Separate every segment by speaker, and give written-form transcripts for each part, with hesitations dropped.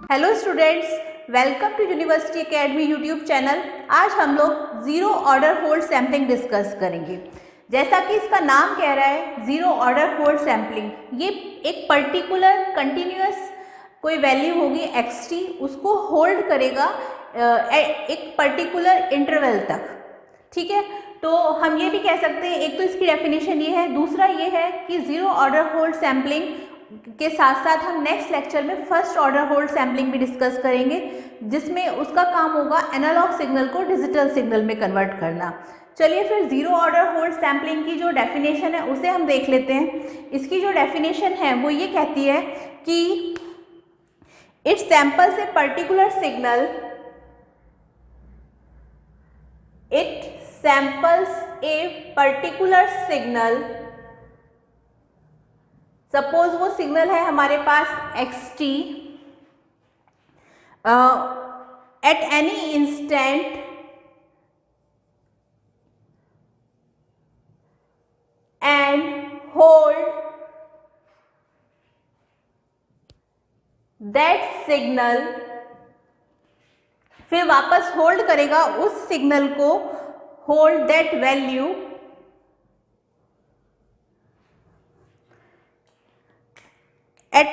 Speaker 1: Hello students, welcome to university academy YouTube channel. आज हम लोग zero order hold sampling discuss करेंगे। जैसा कि इसका नाम कह रहा है, जीरो ऑर्डर होल्ड सैम्पलिंग, ये एक पर्टिकुलर कंटिन्यूअस कोई वैल्यू होगी xt, उसको होल्ड करेगा एक पर्टिकुलर इंटरवल तक। ठीक है, तो हम ये भी कह सकते हैं, एक तो इसकी डेफिनेशन ये है, दूसरा ये है कि जीरो ऑर्डर होल्ड सैम्पलिंग के साथ साथ हम नेक्स्ट लेक्चर में फर्स्ट ऑर्डर होल्ड सैम्पलिंग भी डिस्कस करेंगे, जिसमें उसका काम होगा एनालॉग सिग्नल को डिजिटल सिग्नल में कन्वर्ट करना। चलिए फिर जीरो ऑर्डर होल्ड सैम्पलिंग की जो डेफिनेशन है उसे हम देख लेते हैं। इसकी जो डेफिनेशन है वो ये कहती है कि it samples a particular signal, it samples a particular signal. Suppose वो सिग्नल है हमारे पास xt eight any instant and hold that signal, फिर वापस होल्ड करेगा उस सिग्नल को, hold that value at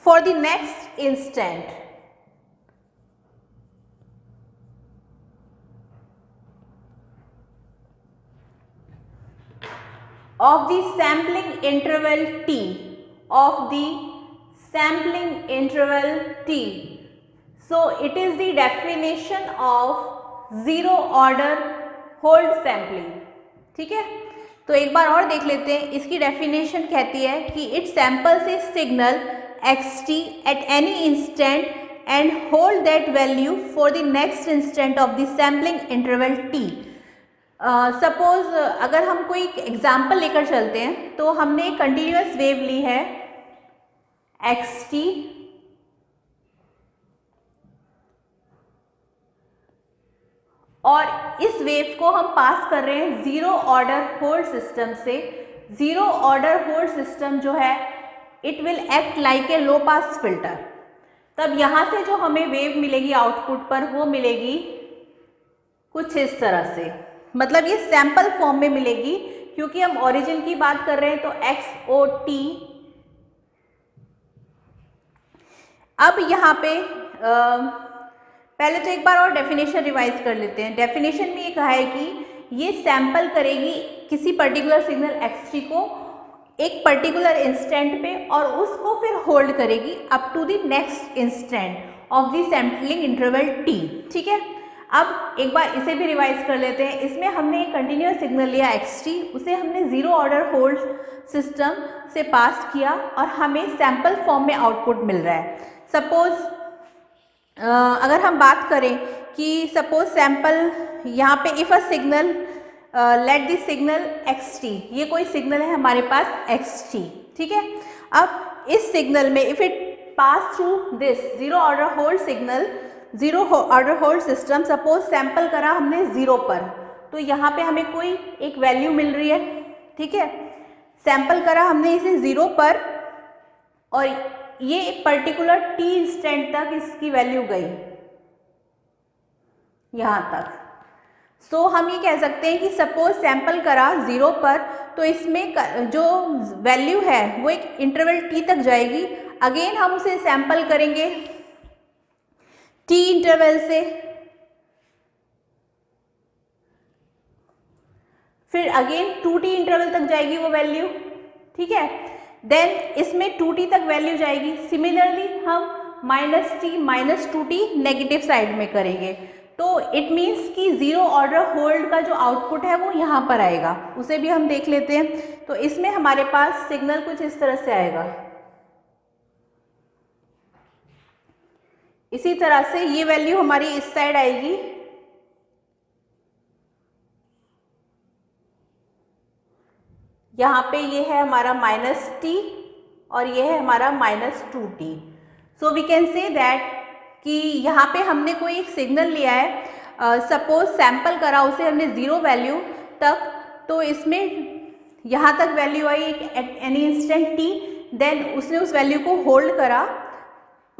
Speaker 1: for the next instant of the sampling interval t, of the sampling interval t. So it is the definition of zero order hold sampling. ठीक है, तो एक बार और देख लेते हैं। इसकी डेफिनेशन कहती है कि it samples A signal xt eight any instant and hold that value for the next instant of the sampling interval t। Suppose अगर हम कोई एग्जाम्पल लेकर चलते हैं, तो हमने एक कंटिन्यूअस वेव ली है xt और इस वेव को हम पास कर रहे हैं जीरो ऑर्डर होल्ड सिस्टम से। जीरो ऑर्डर होल्ड सिस्टम जो है, it will act like a low pass filter. तब यहाँ से जो हमें वेव मिलेगी आउटपुट पर, वो मिलेगी कुछ इस तरह से, मतलब ये सैंपल फॉर्म में मिलेगी, क्योंकि हम ओरिजिन की बात कर रहे हैं। तो xot, अब यहाँ पे पहले तो एक बार और डेफिनेशन रिवाइज कर लेते हैं। डेफिनेशन में ये कहा है कि ये सैंपल करेगी किसी पर्टिकुलर सिग्नल xt को एक पर्टिकुलर इंस्टेंट पे, और उसको फिर होल्ड करेगी up to the next instant of the sampling interval t। ठीक है, अब एक बार इसे भी रिवाइज कर लेते हैं। इसमें हमने एक कंटिन्यूअस सिग्नल लिया xt, उसे हमने जीरो ऑर्डर होल्ड सिस्टम से पास किया और हमें सैंपल फॉर्म में आउटपुट मिल रहा है। सपोज अगर हम बात करें कि सपोज सैंपल यहाँ पे if a signal let the signal xt, ये कोई सिग्नल है हमारे पास xt। ठीक है, अब इस सिग्नल में if it pass through this zero order hold signal, zero order hold system, suppose sample करा हमने 0 पर, तो यहाँ पे हमें कोई एक वैल्यू मिल रही है। ठीक है, सैंपल करा हमने इसे 0 पर और ये एक पर्टिकुलर t इंस्टेंट तक इसकी वैल्यू गई यहाँ तक। सो हम ये कह सकते हैं कि सपोज सैंपल करा 0 पर, तो इसमें जो वैल्यू है वो एक इंटरवल t तक जाएगी। अगेन हम उसे सैंपल करेंगे t इंटरवल से, फिर अगेन 2t इंटरवल तक जाएगी वो वैल्यू। ठीक है, देन इसमें 2t तक वैल्यू जाएगी। सिमिलरली हम -t -2t नेगेटिव साइड में करेंगे, तो इट मीन्स कि जीरो ऑर्डर होल्ड का जो आउटपुट है वो यहाँ पर आएगा। उसे भी हम देख लेते हैं। तो इसमें हमारे पास सिग्नल कुछ इस तरह से आएगा। इसी तरह से ये वैल्यू हमारी इस साइड आएगी, यहाँ पे ये है हमारा -t और ये है हमारा -2t। So we can say that कि यहाँ पे हमने कोई एक सिग्नल लिया है, सपोज सैंपल करा उसे हमने 0 वैल्यू तक, तो इसमें यहाँ तक वैल्यू आई at any instant t, then उसने उस वैल्यू को होल्ड करा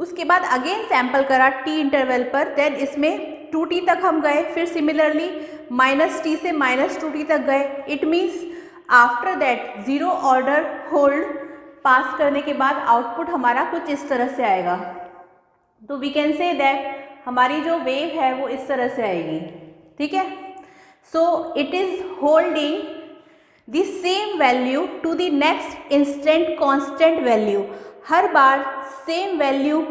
Speaker 1: उसके बाद अगेन सैंपल करा t इंटरवल पर, देन इसमें 2t तक हम गए, फिर सिमिलरली -t से -2t तक गए। It means after that zero order hold pass करने के बाद आउटपुट हमारा कुछ इस तरह से आएगा। तो वी कैन से दैट हमारी जो वेव है वो इस तरह से आएगी, ठीक है। So it is holding the same value to the next instant constant value. हर बार सेम वैल्यू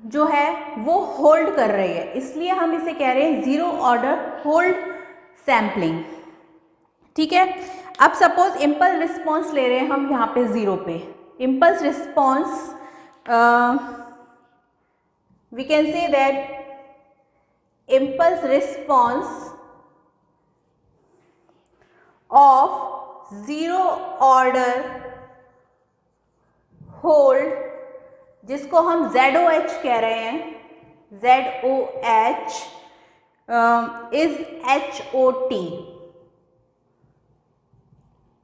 Speaker 1: जो है वो होल्ड कर रही है, इसलिए हम इसे कह रहे हैं जीरो ऑर्डर होल्ड सैम्पलिंग, ठीक है। अब सपोज इम्पल्स रिस्पॉन्स ले रहे हैं हम यहाँ पे जीरो पे। Impulse response we can say that impulse response of zero order hold, जिसको हम ZOH कह रहे हैं, ZOH इज HOT।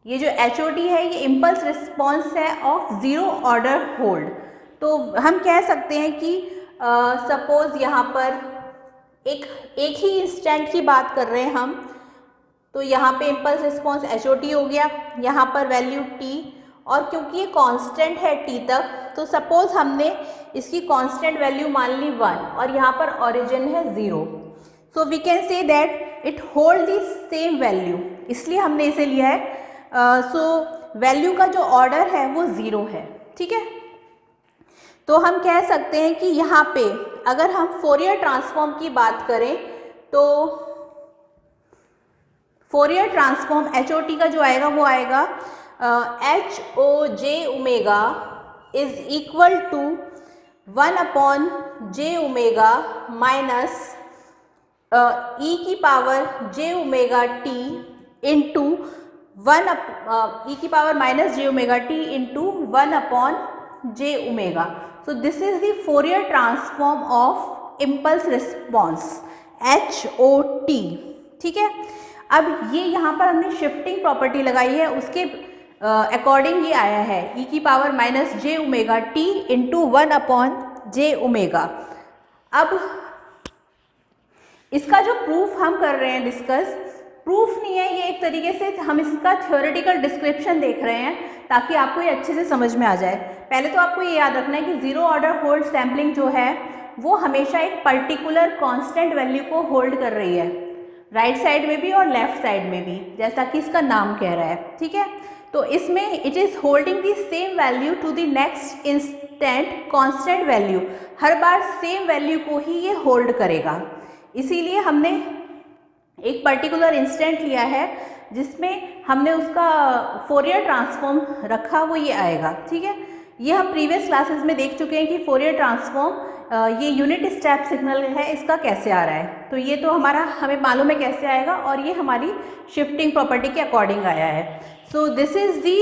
Speaker 1: ये जो HOT है ये इम्पल्स रिस्पॉन्स है ऑफ जीरो ऑर्डर होल्ड। तो हम कह सकते हैं कि सपोज यहाँ पर एक ही इंस्टेंट की बात कर रहे हैं हम, तो यहाँ पे इम्पल्स रिस्पॉन्स HOT हो गया, यहाँ पर वैल्यू t, और क्योंकि ये कांस्टेंट है t तक, तो सपोज हमने इसकी कांस्टेंट वैल्यू मान ली 1 और यहाँ पर ओरिजिन है 0। So we can say that it hold the same value, इसलिए हमने इसे लिया है। सो वैल्यू का जो ऑर्डर है वो 0 है, ठीक है। तो हम कह सकते हैं कि यहाँ पे अगर हम फोरियर ट्रांसफॉर्म की बात करें तो फोरियर ट्रांसफॉर्म HOT का जो आएगा वो आएगा HOJ omega is equal to 1/j omega minus e की power j omega t into 1 e की power minus j omega t into 1/j omega. So this is the Fourier transform of impulse response HOT, ठीक है। अब ये यहाँ पर हमने shifting property लगाई है, उसके अकॉर्डिंग ये आया है e की power minus j omega t into 1/j omega. अब इसका जो प्रूफ हम कर रहे हैं डिस्कस, प्रूफ नहीं है ये, एक तरीके से हम इसका थ्योरेटिकल डिस्क्रिप्शन देख रहे हैं ताकि आपको ये अच्छे से समझ में आ जाए। पहले तो आपको ये याद रखना है कि जीरो ऑर्डर होल्ड सैम्पलिंग जो है वो हमेशा एक पर्टिकुलर कांस्टेंट वैल्यू को होल्ड कर रही है, राइट साइड में भी और लेफ्ट साइड में भी, जैसा कि इसका नाम कह रहा है, ठीक है। तो इसमें it is holding the same value to the next instant constant value. हर बार सेम वैल्यू को ही ये होल्ड करेगा, इसीलिए हमने एक पर्टिकुलर इंस्टेंट लिया है जिसमें हमने उसका फोरियर ट्रांसफॉर्म रखा, वो ये आएगा, ठीक है। ये हम प्रीवियस क्लासेस में देख चुके हैं कि फोरियर ट्रांसफॉर्म ये यूनिट स्टेप सिग्नल है, इसका कैसे आ रहा है। तो ये तो हमें मालूम है कैसे आएगा, और ये हमारी शिफ्टिंग प्रॉपर्टी के अकॉर्डिंग आया है। सो दिस इज दी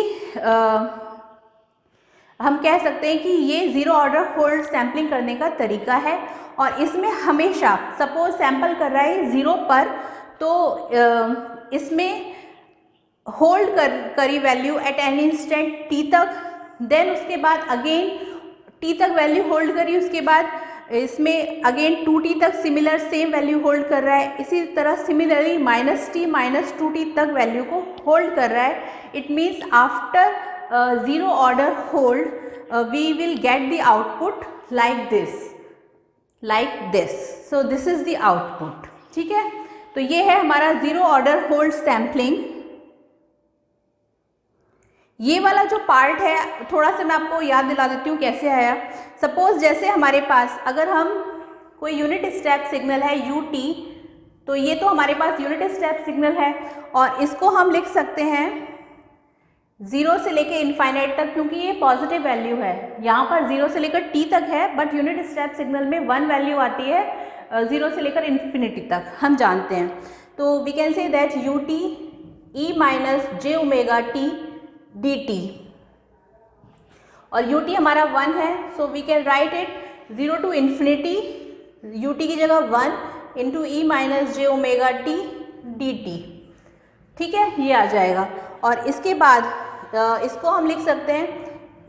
Speaker 1: हम कह सकते हैं कि ये जीरो ऑर्डर होल्ड सैम्पलिंग करने का तरीका है, और इसमें हमेशा सपोज सैंपल कर रहा है 0 पर, तो इसमें होल्ड करी value at an instant t तक, देन उसके बाद अगेन t तक वैल्यू होल्ड करी, उसके बाद इसमें अगेन 2t तक सिमिलर सेम वैल्यू होल्ड कर रहा है। इसी तरह सिमिलरली -t -2t तक वैल्यू को होल्ड कर रहा है। It means after zero order hold we will get the output like this. So this is the output, ठीक है। तो ये है हमारा जीरो ऑर्डर होल्ड सैम्पलिंग। ये वाला जो पार्ट है थोड़ा सा मैं आपको याद दिला देती हूँ कैसे आया। सपोज जैसे हमारे पास अगर हम कोई यूनिट स्टेप सिग्नल है ut, तो ये तो हमारे पास यूनिट स्टेप सिग्नल है, और इसको हम लिख सकते हैं 0 से लेकर इनफाइनाइट तक, क्योंकि ये पॉजिटिव वैल्यू है। यहाँ पर 0 से लेकर t तक है, बट यूनिट स्टेप सिग्नल में 1 वैल्यू आती है 0 से लेकर इन्फिनिटी तक, हम जानते हैं। तो we can say that ut e minus j omega t dt, और ut हमारा 1 है, so we can write it 0 to infinity, ut की जगह 1 into e minus j omega t dt, ठीक है, ये आ जाएगा। और इसके बाद इसको हम लिख सकते हैं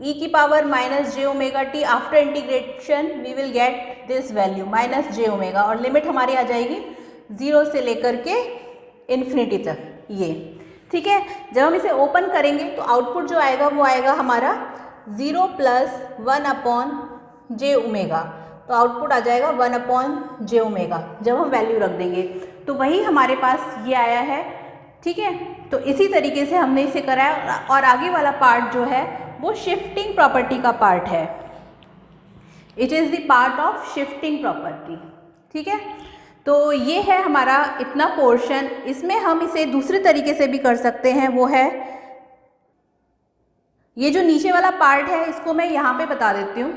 Speaker 1: ई की power minus j omega t, after integration we will get this value minus j omega, और लिमिट हमारी आ जाएगी 0 से लेकर के इन्फिनिटी तक ये, ठीक है। जब हम इसे ओपन करेंगे तो आउटपुट जो आएगा वो आएगा हमारा 0 प्लस 1 अपॉन जे ओमेगा, तो आउटपुट आ जाएगा 1 अपॉन जे ओमेगा जब हम वैल्यू रख देंगे, तो वही हमारे पास ये आया है, ठीक है। तो इसी तरीके से हमने इसे करा है, और आगे वाला पार्ट जो है वो शिफ्टिंग प्रॉपर्टी का पार्ट है, it is the part of shifting property, ठीक है। तो ये है हमारा इतना पोर्शन। इसमें हम इसे दूसरे तरीके से भी कर सकते हैं, वो है ये जो नीचे वाला पार्ट है इसको मैं यहाँ पे बता देती हूँ,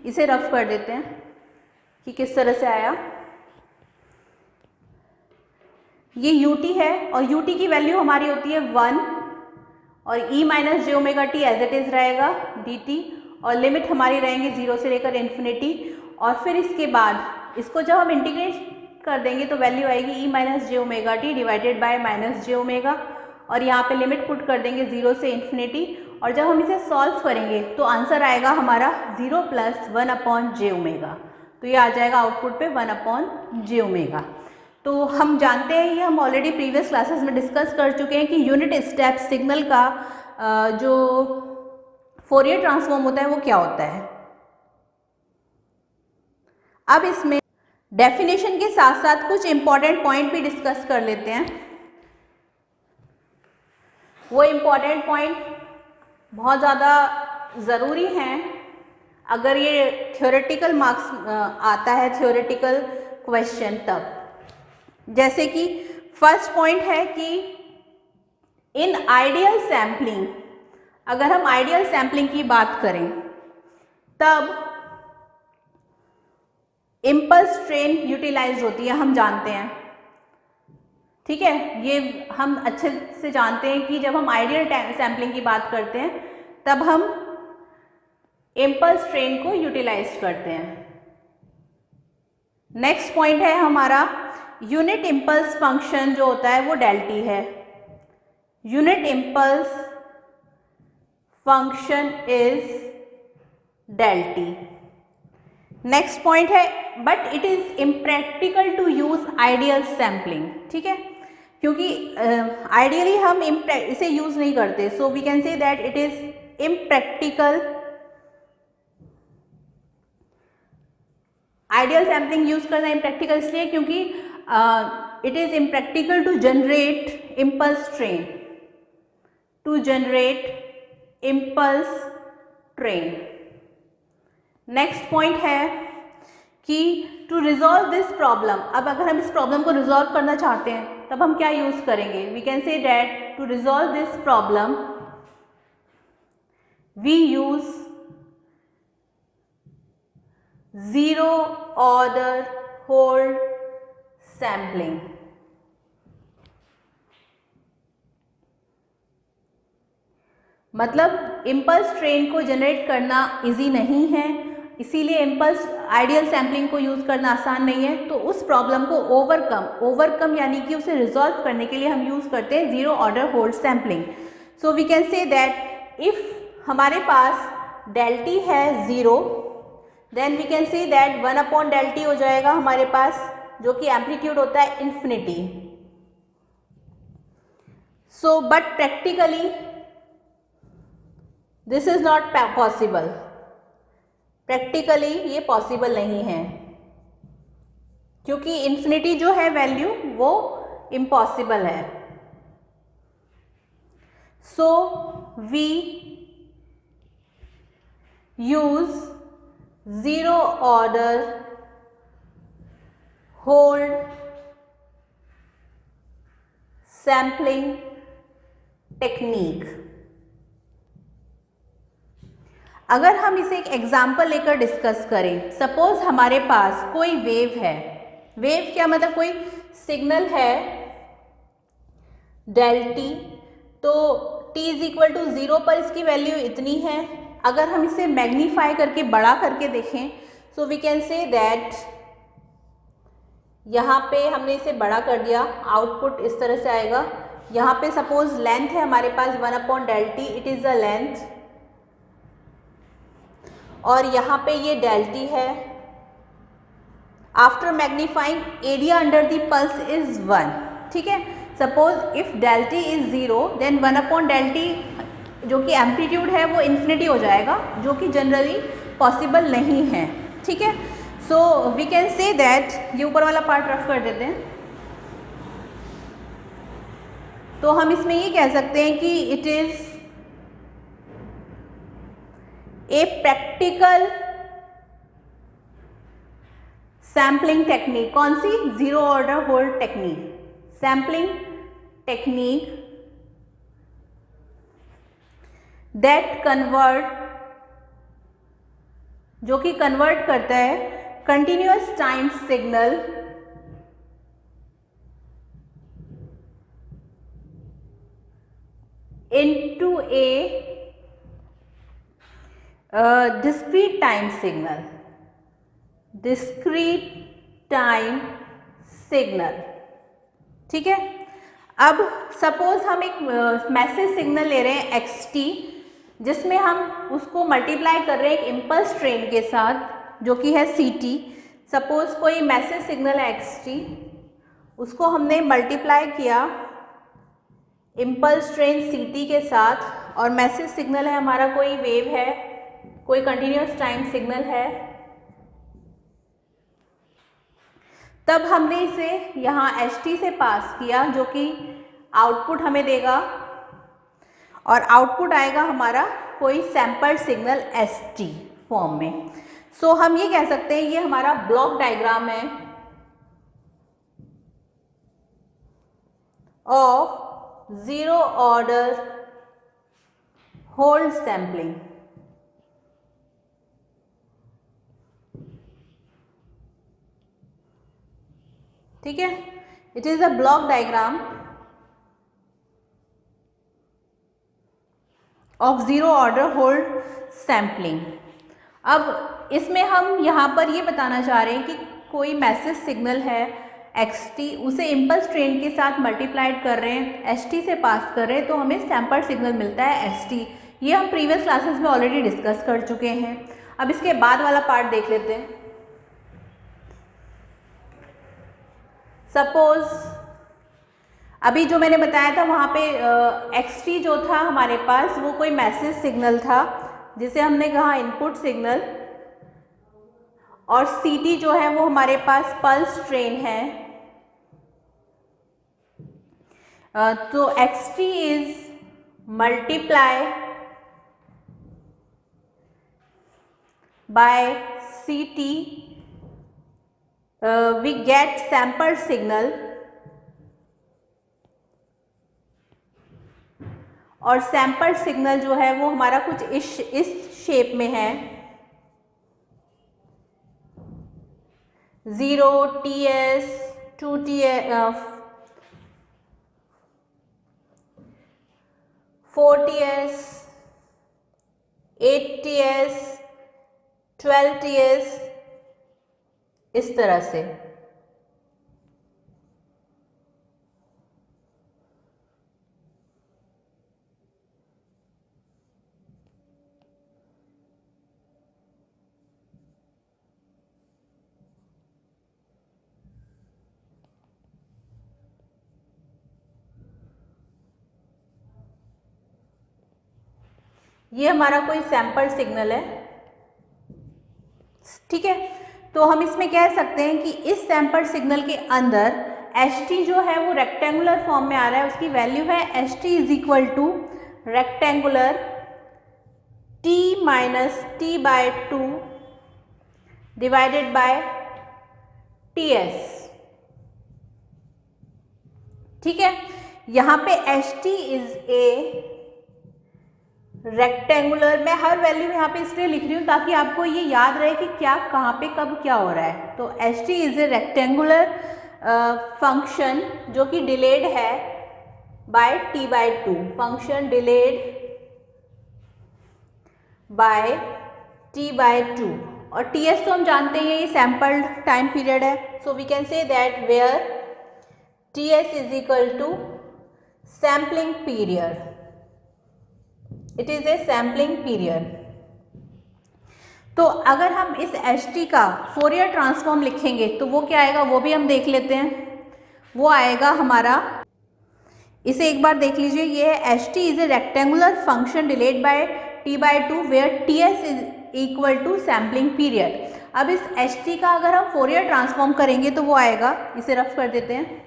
Speaker 1: इसे रफ कर देते हैं कि किस तरह से आया। ये ut है और ut की वैल्यू हमारी होती है 1 और e minus j omega t as it is रहेगा dt, और लिमिट हमारी रहेंगी 0 से लेकर इन्फिनिटी, और फिर इसके बाद इसको जब हम इंटीग्रेट कर देंगे तो वैल्यू आएगी e minus j omega T divided by minus j omega, और यहाँ पे लिमिट पुट कर देंगे 0 से इन्फिनिटी, और जब हम इसे सॉल्व करेंगे तो आंसर आएगा हमारा 0 प्लस 1 अपॉन जे ओमेगा, तो ये आ जाएगा आउटपुट पे 1 अपॉन जे ओमेगा। तो हम जानते हैं, ये हम ऑलरेडी प्रीवियस क्लासेस में डिस्कस कर चुके हैं कि यूनिट स्टेप सिग्नल का जो फोरियर ट्रांसफॉर्म होता है वो क्या होता है। अब इसमें डेफिनेशन के साथ साथ कुछ इंपॉर्टेंट पॉइंट भी डिस्कस कर लेते हैं। वो इम्पॉर्टेंट पॉइंट बहुत ज़्यादा ज़रूरी हैं अगर ये थ्योरेटिकल मार्क्स आता है, थ्योरेटिकल क्वेश्चन तब। जैसे कि फर्स्ट पॉइंट है कि इन आइडियल सैम्पलिंग, अगर हम आइडियल सैम्पलिंग की बात करें तब इम्पल्स ट्रेन यूटिलाइज होती है, हम जानते हैं, ठीक है। ये हम अच्छे से जानते हैं कि जब हम आइडियल सैम्पलिंग की बात करते हैं तब हम इम्पल्स ट्रेन को यूटिलाइज करते हैं। नेक्स्ट पॉइंट है हमारा यूनिट इम्पल्स फंक्शन जो होता है वो del t है। Unit impulse function is del t। Next point है but it is impractical to use ideal sampling, ठीक है, क्योंकि आइडियली हम इसे यूज नहीं करते, so we can say that it is impractical. Ideal sampling use करना इम्प्रैक्टिकल इसलिए क्योंकि it is impractical to generate impulse train, to generate impulse train. Next point है कि टू रिजॉल्व दिस प्रॉब्लम, अब अगर हम इस प्रॉब्लम को रिजॉल्व करना चाहते हैं तब हम क्या यूज करेंगे, we can say that to resolve this problem we use zero order hold sampling. मतलब इम्पल्स ट्रेन को जनरेट करना इजी नहीं है, इसीलिए इम्पल्स आइडियल सैम्पलिंग को यूज़ करना आसान नहीं है, तो उस प्रॉब्लम को ओवरकम यानी कि उसे रिजॉल्व करने के लिए हम यूज़ करते हैं zero order hold sampling. So we can say that if हमारे पास del t है 0, then we can say that 1 upon del t हो जाएगा हमारे पास, जो कि एम्पलीट्यूड होता है infinity. So but practically this is not possible, practically ये पॉसिबल नहीं है क्योंकि इन्फिनिटी जो है वैल्यू वो इम्पॉसिबल है। So we use zero order hold sampling technique. अगर हम इसे एक एग्जाम्पल लेकर डिस्कस करें, सपोज हमारे पास कोई वेव है, वेव क्या मतलब कोई सिग्नल है del t, तो t इज इक्वल टू 0 पर इसकी वैल्यू इतनी है। अगर हम इसे मैग्नीफाई करके बड़ा करके देखें so we can say that यहाँ पे हमने इसे बड़ा कर दिया, आउटपुट इस तरह से आएगा। यहाँ पे सपोज लेंथ है हमारे पास 1 upon del t, it is the length, और यहाँ पे ये del t है। After magnifying area under the pulse is 1, ठीक है। Suppose if del t is 0 then 1/del t जो कि एम्पलीट्यूड है वो इन्फिनिटी हो जाएगा, जो कि जनरली पॉसिबल नहीं है, ठीक है। So we can say that, ये ऊपर वाला पार्ट रफ कर देते हैं, तो हम इसमें ये कह सकते हैं कि it is a practical sampling technique. कौन सी? Zero order hold technique, sampling technique that convert, जो कि कन्वर्ट करता है continuous time signal into a discrete time signal, discrete time signal, ठीक है। अब सपोज हम एक मैसेज सिग्नल ले रहे हैं xt, जिसमें हम उसको मल्टीप्लाई कर रहे हैं एक इम्पल्स ट्रेन के साथ जो कि है ct। सपोज कोई मैसेज सिग्नल है xt, उसको हमने मल्टीप्लाई किया इम्पल्स ट्रेन ct के साथ, और मैसेज सिग्नल है हमारा, कोई वेव है, कोई कंटिन्यूअस टाइम सिग्नल है। तब हमने इसे यहाँ ht से पास किया, जो कि आउटपुट हमें देगा, और आउटपुट आएगा हमारा कोई सैम्पल सिग्नल st फॉर्म में। सो हम ये कह सकते हैं ये हमारा ब्लॉक डायग्राम है of zero order hold sampling. ठीक है, it is a block diagram of zero order hold sampling. अब इसमें हम यहाँ पर ये बताना चाह रहे हैं कि कोई मैसेज सिग्नल है xt, उसे इम्पल्स ट्रेन के साथ मल्टीप्लाइड कर रहे हैं, st से पास कर रहे हैं, तो हमें सैम्पल सिग्नल मिलता है st। ये हम प्रीवियस क्लासेस में ऑलरेडी डिस्कस कर चुके हैं। अब इसके बाद वाला पार्ट देख लेते हैं। सपोज अभी जो मैंने बताया था वहाँ पे xt जो था हमारे पास, वो कोई मैसेज सिग्नल था जिसे हमने कहा इनपुट सिग्नल, और ct जो है वो हमारे पास पल्स ट्रेन है। तो xt is multiply by ct, we get sample signal, और सैम्पल सिग्नल जो है वो हमारा कुछ इस शेप में है, 0 ts 2 ts 4 ts 8 ts 12 ts, इस तरह से। ये हमारा कोई सैम्पल सिग्नल है, ठीक है। तो हम इसमें कह सकते हैं कि इस सैम्पल सिग्नल के अंदर ht जो है वो रेक्टेंगुलर फॉर्म में आ रहा है, उसकी वैल्यू है ht is equal two rectangular t minus t/2 divided by ts, ठीक है। यहाँ पे ht इज ए रेक्टेंगुलर, मैं हर वैल्यू यहाँ पे इसलिए लिख रही हूँ ताकि आपको ये याद रहे कि क्या कहाँ पे कब क्या हो रहा है। तो ht is a rectangular function जो कि डिलेड है bye t/2, function delayed by t/2, और ts तो हम जानते हैं ये सैम्पल टाइम पीरियड है। So we can say that where ts is equal to sampling period, it is a sampling period. तो अगर हम इस HT का फोरियर ट्रांसफॉर्म लिखेंगे तो वो क्या आएगा, वो भी हम देख लेते हैं। वो आएगा हमारा, इसे एक बार देख लीजिए, ये है HT is a rectangular function delayed by T/2 where TS is equal to sampling period. अब इस HT का अगर हम फोरियर ट्रांसफॉर्म करेंगे तो वो आएगा, इसे रफ कर देते हैं,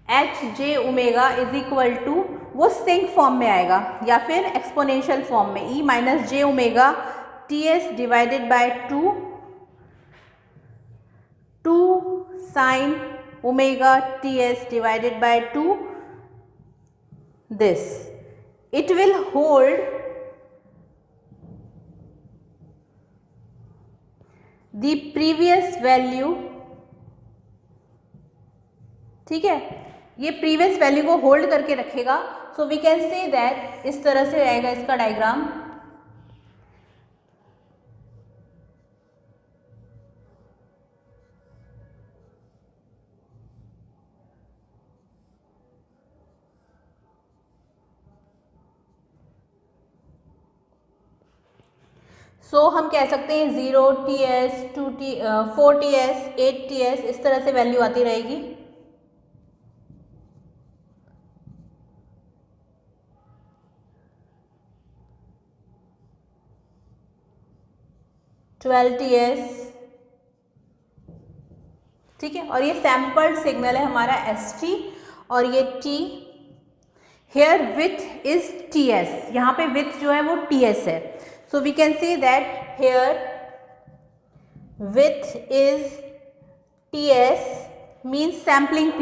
Speaker 1: HJ omega is equal to, वो सिंक फॉर्म में आएगा या फिर एक्सपोनेंशियल फॉर्म में, E minus j omega TS divided by 2 sine omega TS divided by 2 this. It will hold the previous value, ठीक है, ये प्रीवियस वैल्यू को होल्ड करके रखेगा। So we can say that, इस तरह से रहेगा इसका डायग्राम। सो हम कह सकते हैं 0 TS 2T 4 TS 8 TS इस तरह से वैल्यू आती रहेगी। TS, ठीक है, और ये सैम्पल्ड सिग्नल है हमारा ST और ये T। Here width is TS, यहाँ पे विथ जो है वो TS है। So we can say that here width is TS means sampling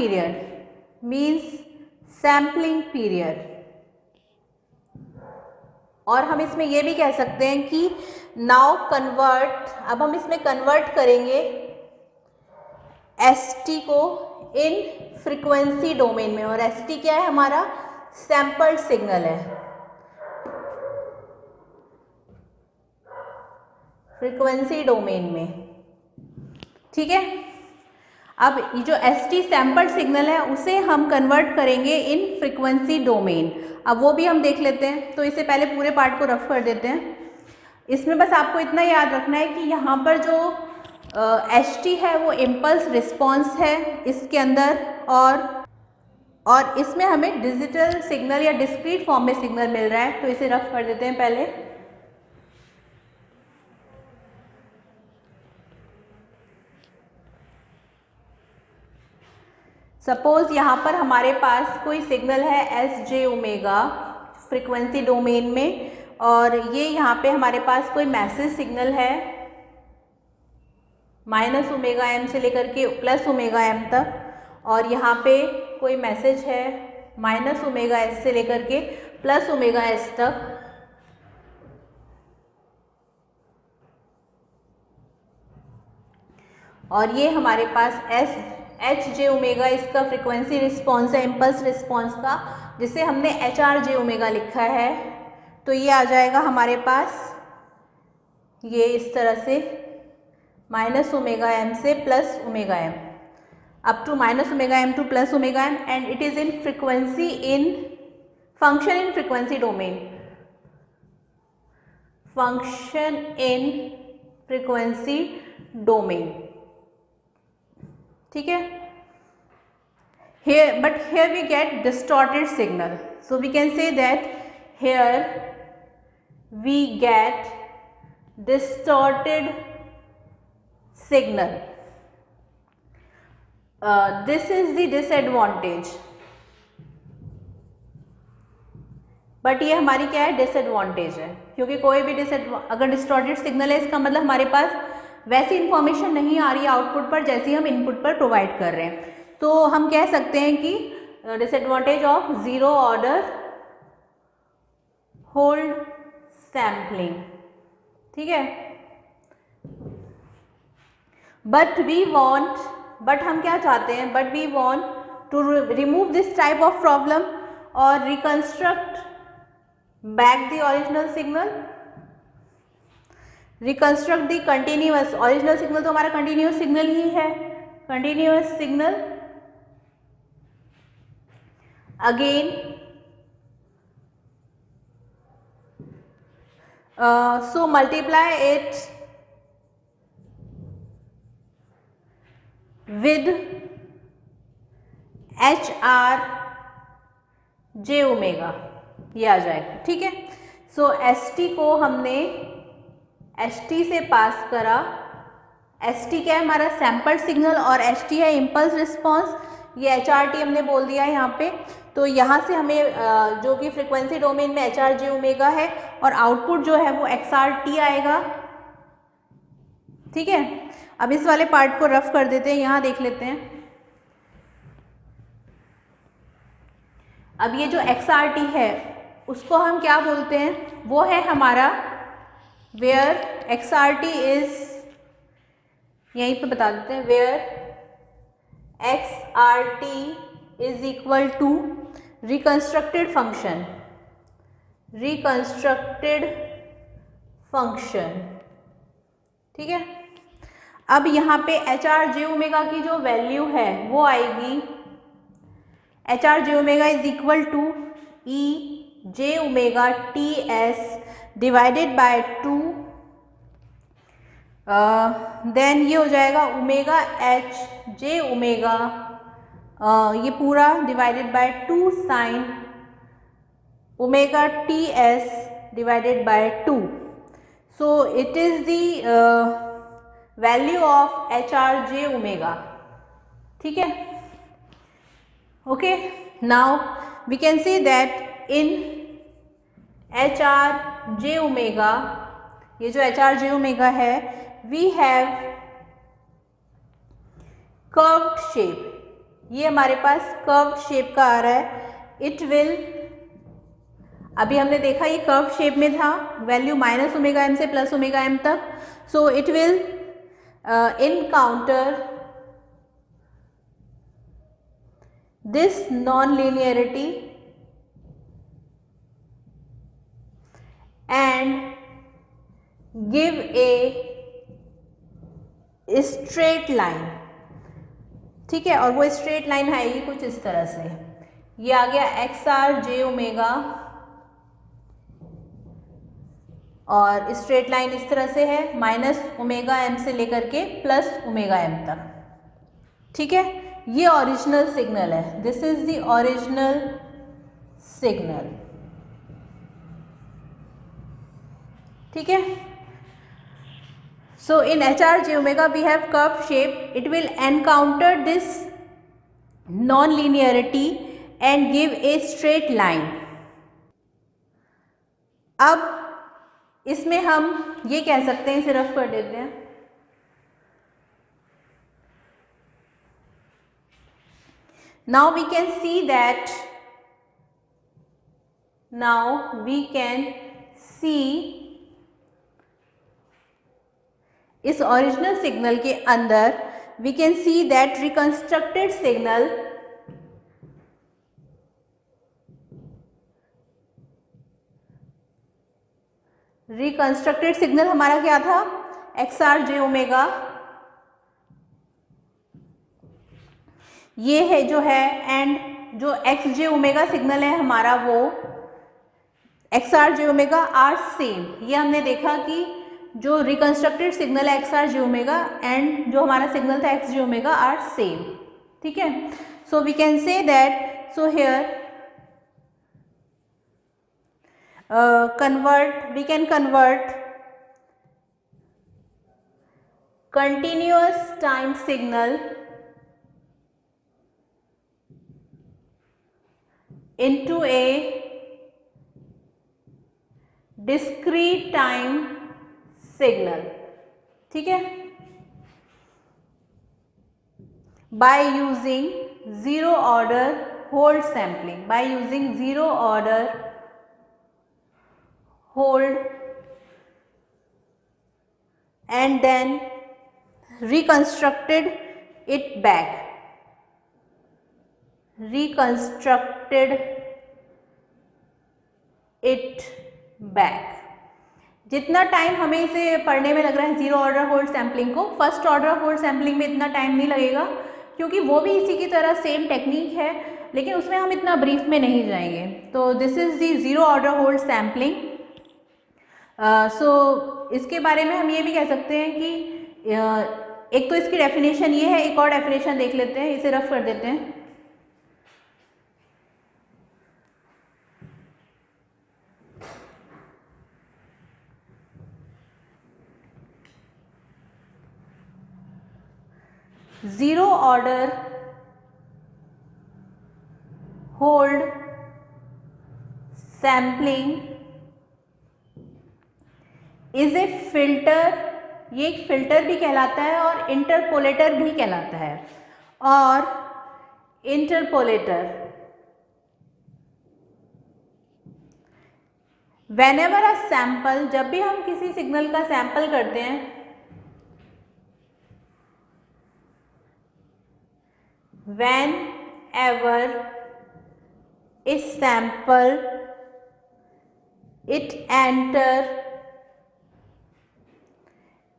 Speaker 1: period, और हम इसमें ये भी कह सकते हैं कि नाउ कन्वर्ट, अब हम इसमें कन्वर्ट करेंगे ST को इन फ्रीक्वेंसी डोमेन में, और ST क्या है हमारा, सैम्पल्ड सिग्नल है, फ्रीक्वेंसी डोमेन में, ठीक है। अब ये जो ST सैम्पल्ड सिग्नल है उसे हम कन्वर्ट करेंगे इन फ्रीक्वेंसी डोमेन। अब वो भी हम देख लेते हैं, तो इसे पहले पूरे पार्ट को रफ कर देते हैं। इसमें बस आपको इतना याद रखना है कि यहाँ पर जो HT है वो इम्पल्स रिस्पॉन्स है इसके अंदर, और इसमें हमें डिजिटल सिग्नल या डिस्क्रीट फॉर्म में सिग्नल मिल रहा है। तो इसे रफ कर देते हैं पहले। सपोज यहाँ पर हमारे पास कोई सिग्नल है SJ ओमेगा फ्रीक्वेंसी डोमेन में, और ये यहाँ पे हमारे पास कोई मैसेज सिग्नल है -ओमेगा m से लेकर के +ओमेगा m तक, और यहाँ पे कोई मैसेज है -ओमेगा s से लेकर के +ओमेगा s तक। और ये हमारे पास HJ ओमेगा इसका फ्रीक्वेंसी रिस्पॉन्स है, इम्पल्स रिस्पॉन्स का, जिसे हमने HRJ ओमेगा लिखा है। तो ये आ जाएगा हमारे पास ये इस तरह से -ओमेगा m से +omega m, up to -omega m to +omega m, and it is in frequency in function in frequency domain, function in frequency domain, ठीक है। Here, but here we get distorted signal. So we can say that here we get distorted signal. This is the disadvantage. But ये हमारी क्या है, disadvantage है, क्योंकि कोई भी अगर डिस्टॉर्टेड सिग्नल है इसका मतलब हमारे पास वैसी इंफॉर्मेशन नहीं आ रही है आउटपुट पर जैसी हम इनपुट पर प्रोवाइड कर रहे हैं। तो हम कह सकते हैं कि disadvantage of zero order hold sampling, ठीक है। बट हम क्या चाहते हैं, but we want to remove this type of problem और reconstruct back the original signal, reconstruct the continuous, original signal तो हमारा कंटिन्यूअस सिग्नल ही है, continuous signal again So multiply it with HR J omega, ये आ जाएगा, ठीक है। सो ST को हमने HT से पास करा। ST क्या है हमारा सैम्पल सिग्नल और HT है इम्पल्स रिस्पॉन्स, ये HRT हमने बोल दिया है यहाँ पे। तो यहाँ से हमें जो कि फ्रिक्वेंसी डोमेन में HR J ओमेगा है और आउटपुट जो है वो XRT आएगा, ठीक है। अब इस वाले पार्ट को रफ कर देते हैं, यहाँ देख लेते हैं। अब ये जो XRT है उसको हम क्या बोलते हैं, वो है हमारा वेयर XRT इज, यहीं पे बता देते हैं, where XRT is equal to reconstructed function, ठीक है। अब यहाँ पे HR J ओमेगा की जो वैल्यू है वो आएगी, HR J omega is equal to E J omega TS divided by 2, then ये हो जाएगा ओमेगा H J ओमेगा, ये पूरा divided by 2 sine omega TS divided by 2। So it is the value of HR J omega, ठीक है। Okay, now we can see that in HR J omega, ये जो HR J omega है, we have curved shape, ये हमारे पास curved shape का आ रहा है। इट विल, अभी हमने देखा ये कर्व्ड शेप में था, वैल्यू माइनस ओमेगा एम से प्लस ओमेगा एम तक। So it will encounter this non-linearity and give a straight line, ठीक है। और वो स्ट्रेट लाइन आएगी कुछ इस तरह से, ये आ गया XR J ओमेगा और स्ट्रेट लाइन इस तरह से है, माइनस ओमेगा एम से लेकर के प्लस ओमेगा एम तक, ठीक है। ये ओरिजिनल सिग्नल है, this is the original signal, ठीक है। So in HR J omega we have curve shape, it will encounter this non linearity and give a straight line. अब इसमें हम ये कह सकते हैं, इसे रफ कर देते हैं। Now we can see that, now we can see इस ओरिजिनल सिग्नल के अंदर we can see that reconstructed signal हमारा क्या था, XR J ओमेगा, ये है जो है, एंड जो XJ ओमेगा सिग्नल है हमारा वो XR J omega are same. ये हमने देखा कि जो रिकंस्ट्रक्टेड सिग्नल है XR J ओमेगा एंड जो हमारा सिग्नल था XJ ओमेगा आर सेम, ठीक है। So we can say that, so here we can convert continuous time signal into a discrete time signal, ठीक है, by using zero order hold sampling, by using zero order hold and then reconstructed it back, जितना time हमें इसे पढ़ने में लग रहा है जीरो ऑर्डर होल्ड सैम्पलिंग को, फर्स्ट ऑर्डर होल्ड सैम्पलिंग में इतना टाइम नहीं लगेगा क्योंकि वो भी इसी की तरह सेम टेक्निक है, लेकिन उसमें हम इतना ब्रीफ में नहीं जाएंगे। तो this is the zero order hold sampling. So इसके बारे में हम ये भी कह सकते हैं कि एक तो इसकी डेफिनेशन ये है, एक और डेफिनेशन देख लेते हैं, इसे रफ कर देते हैं। Zero order hold sampling is a filter, ये एक फिल्टर भी कहलाता है और इंटरपोलेटर भी कहलाता है। और इंटरपोलेटर व्हेनेवर अ सैंपल, जब भी हम किसी सिग्नल का सैंपल करते हैं, whenever a sample it enter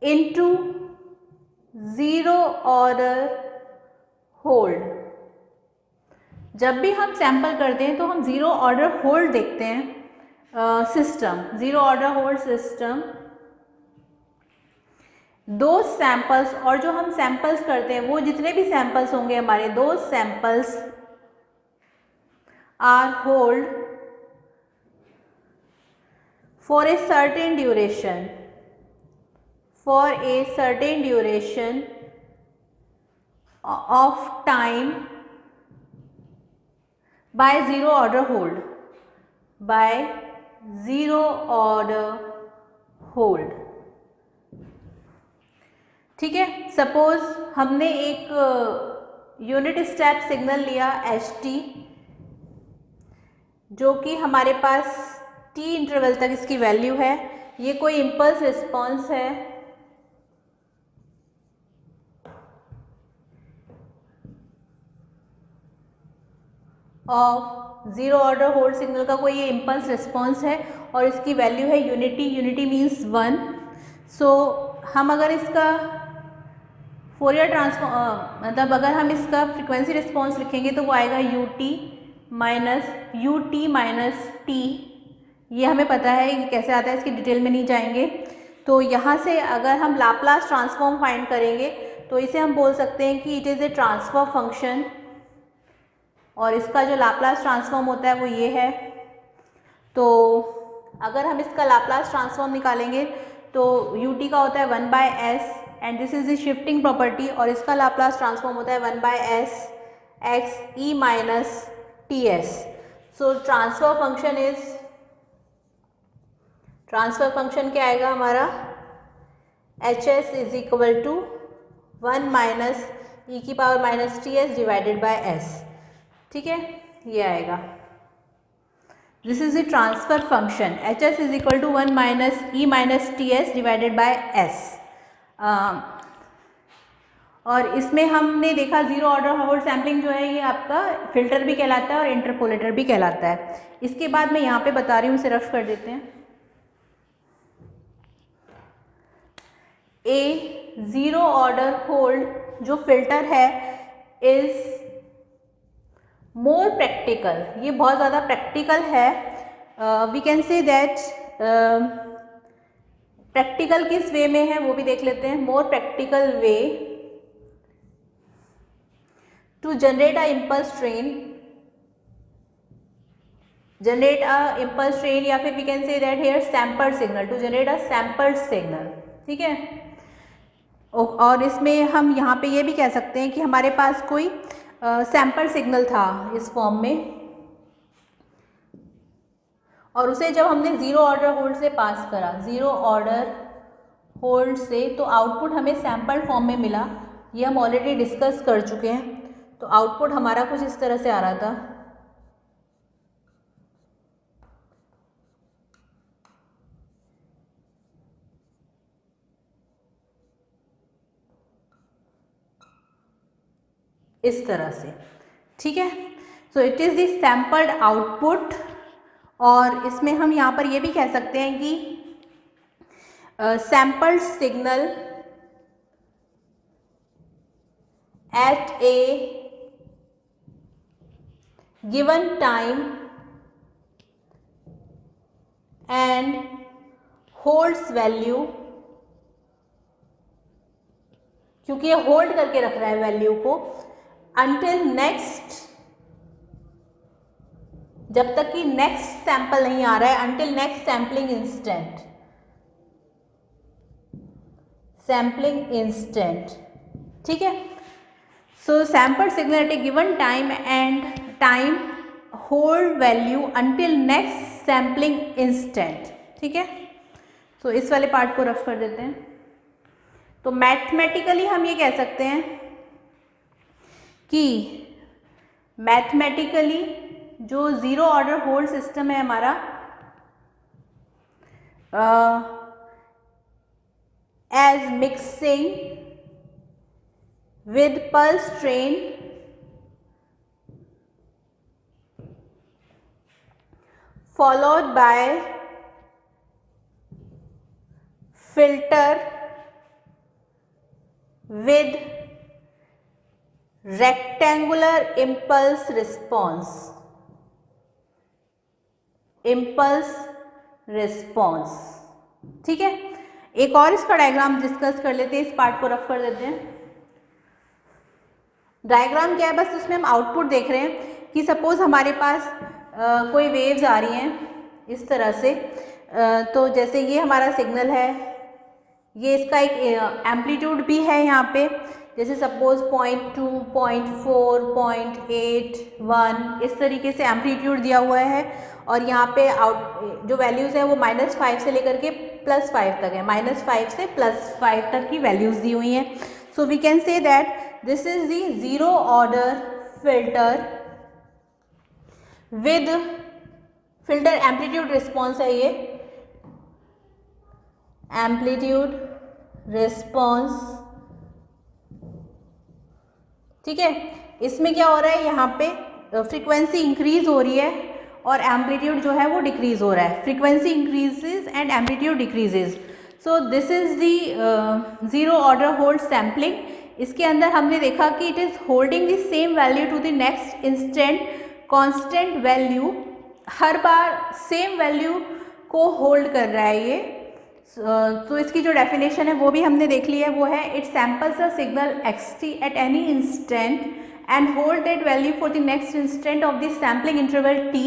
Speaker 1: into zero order hold, जब भी हम सैंपल करते हैं तो हम जीरो ऑर्डर होल्ड देखते हैं system, zero order hold system, दो सैंपल्स, और जो हम सैंपल्स करते हैं वो जितने भी सैंपल्स होंगे हमारे, दो samples are hold for a certain duration, for a certain duration of time by zero order hold, by zero order hold. ठीक है, सपोज हमने एक यूनिट स्टेप सिग्नल लिया ht, जो कि हमारे पास t इंटरवल तक इसकी वैल्यू है, ये कोई इम्पल्स रिस्पॉन्स है of zero order hold signal का, कोई ये इम्पल्स रिस्पॉन्स है और इसकी वैल्यू है यूनिटी, यूनिटी मीन्स 1। सो हम अगर इसका फोरियर ट्रांसफॉर्म मतलब अगर हम इसका फ्रीक्वेंसी रिस्पॉन्स लिखेंगे तो वो आएगा ut माइनस t। ये हमें पता है कि कैसे आता है, इसकी डिटेल में नहीं जाएंगे। तो यहाँ से अगर हम लाप्लास ट्रांसफॉर्म फाइंड करेंगे तो इसे हम बोल सकते हैं कि it is a transfer function, और इसका जो लाप्लास ट्रांसफॉर्म होता है वो ये है। तो अगर हम इसका लाप्लास ट्रांसफॉर्म निकालेंगे तो ut का होता है 1/s and this is the shifting property, और इसका लाप्लास ट्रांसफॉर्म होता है 1/s x e minus ts। सो ट्रांसफर फंक्शन क्या आएगा हमारा, hs is equal to 1 minus e की power minus ts divided by s। ठीक है, ये आएगा, this is the transfer function, hs is equal to 1 minus e minus ts divided by s। और इसमें हमने देखा जीरो ऑर्डर होल्ड सैम्पलिंग जो है ये आपका फिल्टर भी कहलाता है और इंटरपोलेटर भी कहलाता है। इसके बाद मैं यहाँ पे बता रही हूँ, इसे रफ कर देते हैं। ए जीरो ऑर्डर होल्ड जो फिल्टर है इज मोर प्रैक्टिकल, ये बहुत ज़्यादा प्रैक्टिकल है। वी कैन से दैट प्रैक्टिकल किस वे में है वो भी देख लेते हैं। More practical way to generate a impulse train, या फिर we can say that here sampled signal, to generate a sampled signal. ठीक है, और इसमें हम यहाँ पे ये भी कह सकते हैं कि हमारे पास कोई सैंपल सिग्नल था इस फॉर्म में, और उसे जब हमने ज़ीरो ऑर्डर होल्ड से पास करा, ज़ीरो ऑर्डर होल्ड से, तो आउटपुट हमें सैंपल फॉर्म में मिला। ये हम ऑलरेडी डिस्कस कर चुके हैं। तो आउटपुट हमारा कुछ इस तरह से आ रहा था, इस तरह से। ठीक है, so it is the sampled output. और इसमें हम यहाँ पर ये भी कह सकते हैं कि sampled signal at a given time and holds value, क्योंकि ये होल्ड करके रख रहा है वैल्यू को, अंटिल नेक्स्ट, जब तक कि नेक्स्ट सैंपल नहीं आ रहा है, until next sampling instant, sampling instant, ठीक है। So sample signal at a given time and time hold value until next sampling instant, ठीक है। तो इस वाले पार्ट को रफ कर देते हैं। तो मैथमेटिकली हम ये कह सकते हैं कि मैथमेटिकली जो ज़ीरो ऑर्डर होल्ड सिस्टम है हमारा, as mixing with pulse train followed by filter with rectangular impulse response, ठीक है। एक और इसका डायग्राम डिस्कस कर लेते हैं, इस पार्ट को रफ कर देते हैं। डायग्राम क्या है, बस इसमें हम आउटपुट देख रहे हैं कि सपोज हमारे पास कोई वेव्स आ रही हैं इस तरह से, तो जैसे ये हमारा सिग्नल है, ये इसका एक एम्पलीट्यूड भी है यहाँ पे, जैसे सपोज 0.2, 0.4, 0.8, 1 इस तरीके से एम्पलीट्यूड दिया हुआ है। और यहाँ पे जो वैल्यूज़ है वो -5 से लेकर के +5 तक है, -5 से +5 तक की वैल्यूज़ दी हुई हैं। So we can say that this is the zero order filter with filter amplitude response है, ये एम्पलीट्यूड रिस्पॉन्स, ठीक है। इसमें क्या हो रहा है, यहाँ पे फ्रीक्वेंसी इंक्रीज हो रही है और एम्पलीट्यूड जो है वो डिक्रीज हो रहा है, frequency increases and amplitude decreases. So this is the zero order hold sampling. इसके अंदर हमने देखा कि it is holding the same value to the next instant, constant value, हर बार सेम वैल्यू को होल्ड कर रहा है ये। तो इसकी जो डेफिनेशन है वो भी हमने देख ली है, वो है it samples the signal xt eight any instant and hold that value for the next instant of the sampling interval t।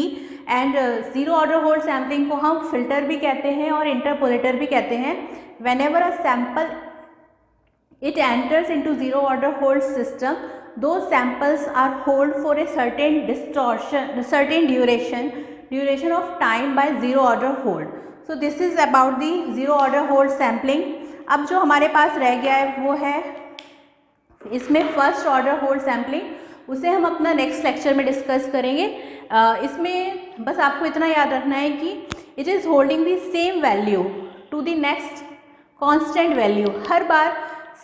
Speaker 1: And zero order hold sampling को हम फिल्टर भी कहते हैं और इंटरपोलेटर भी कहते हैं। When ever a sample it enters into zero order hold system, those samples are hold for a certain duration of time by zero order hold. So this is about the zero order hold sampling. अब जो हमारे पास रह गया है वो है इसमें first order hold sampling, उसे हम अपना नेक्स्ट लेक्चर में डिस्कस करेंगे। इसमें बस आपको इतना याद रखना है कि it is holding the same value to the next constant value, हर बार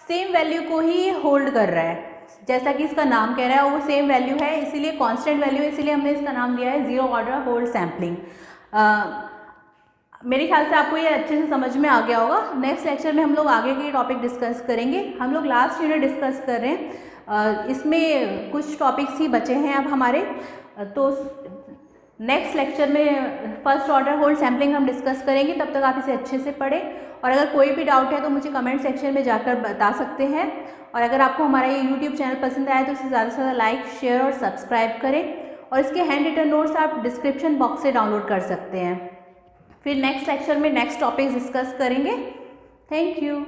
Speaker 1: सेम वैल्यू को ही ये होल्ड कर रहा है, जैसा कि इसका नाम कह रहा है वो सेम वैल्यू है, इसीलिए कांस्टेंट वैल्यू है, इसीलिए हमने इसका नाम दिया है ज़ीरो ऑर्डर होल्ड सैम्पलिंग। मेरे ख्याल से आपको ये अच्छे से समझ में आ गया होगा। नेक्स्ट लेक्चर में हम लोग आगे के टॉपिक डिस्कस करेंगे। हम लोग लास्ट यूनिट डिस्कस कर रहे हैं, इसमें कुछ टॉपिक्स ही बचे हैं अब हमारे, तो नेक्स्ट लेक्चर में फर्स्ट ऑर्डर होल्ड सैम्पलिंग हम डिस्कस करेंगे। तब तक आप इसे अच्छे से पढ़ें, और अगर कोई भी डाउट है तो मुझे कमेंट सेक्शन में जाकर बता सकते हैं। और अगर आपको हमारा ये यूट्यूब चैनल पसंद आया तो इसे ज़्यादा से ज़्यादा लाइक, शेयर और सब्सक्राइब करें, और इसके हैंड रिटन नोट्स आप डिस्क्रिप्शन बॉक्स से डाउनलोड कर सकते हैं। फिर नेक्स्ट लेक्चर में नेक्स्ट टॉपिक डिस्कस करेंगे। Thank you.